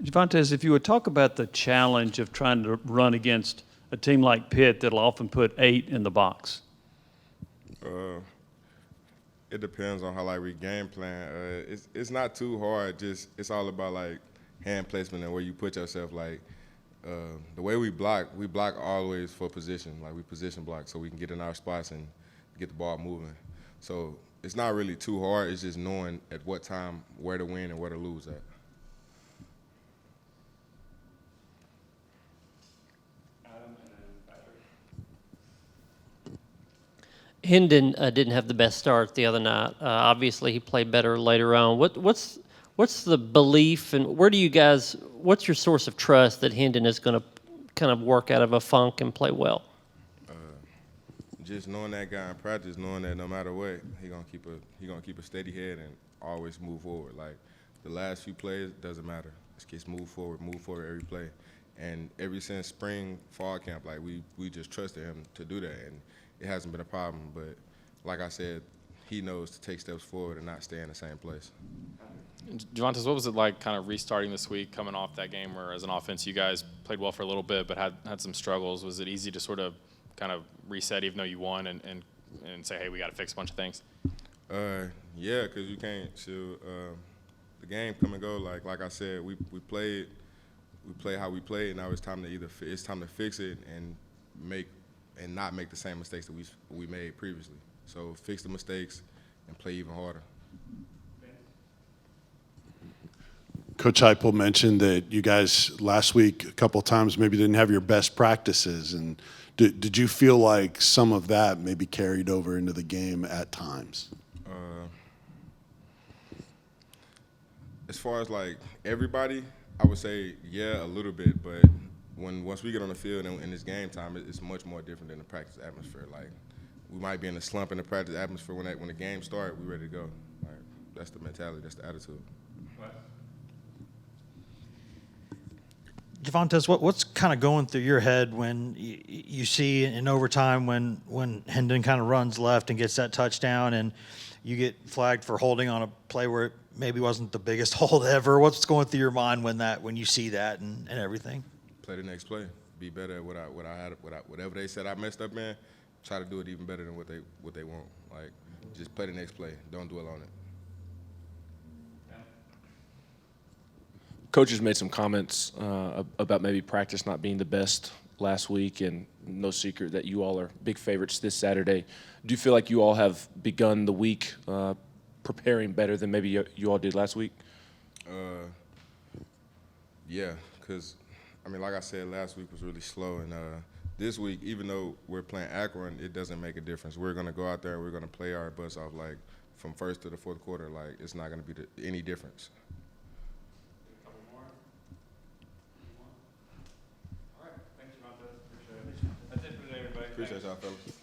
Javontez, if you would talk about the challenge of trying to run against a team like Pitt that'll often put 8 in the box. It depends on how we game plan. It's not too hard. Just it's all about hand placement and where you put yourself. The way we block always for position. We position block so we can get in our spots and get the ball moving. So it's not really too hard. It's just knowing at what time where to win and where to lose at. Hendon didn't have the best start the other night. Obviously, he played better later on. What's the belief, and what's your source of trust that Hendon is going to kind of work out of a funk and play well? Just knowing that guy in practice, knowing that no matter what, he gonna keep a steady head and always move forward. The last few plays doesn't matter. Just move forward every play. And ever since spring, fall camp, we just trusted him to do that, and it hasn't been a problem. But like I said, he knows to take steps forward and not stay in the same place. Javontez, what was it like kind of restarting this week, coming off that game where as an offense you guys played well for a little bit but had some struggles? Was it easy to sort of kind of reset even though you won and say, hey, we got to fix a bunch of things? Yeah, because you can't the game come and go. Like I said, we played how we played, and now it's time to fix it and not make the same mistakes that we made previously. So fix the mistakes and play even harder. Coach Heupel mentioned that you guys last week a couple of times maybe didn't have your best practices, and did you feel like some of that maybe carried over into the game at times? As far as everybody, I would say yeah, a little bit, but once we get on the field and it's game time, it's much more different than the practice atmosphere. We might be in a slump in the practice atmosphere when the game starts, we ready to go. That's the mentality, that's the attitude. Javontez, what's kind of going through your head when you see in overtime when Hendon kind of runs left and gets that touchdown and you get flagged for holding on a play where it maybe wasn't the biggest hold ever? What's going through your mind when you see that and everything? Play the next play. Be better at whatever they said I messed up in. Try to do it even better than what they want. Just play the next play. Don't dwell on it. Coaches made some comments about maybe practice not being the best last week, and no secret that you all are big favorites this Saturday. Do you feel like you all have begun the week preparing better than maybe you all did last week? Yeah, because, like I said, last week was really slow, and this week, even though we're playing Akron, it doesn't make a difference. We're going to go out there and we're going to play our butts off, from first to the fourth quarter. It's not going to be any difference. Appreciate y'all, fellas.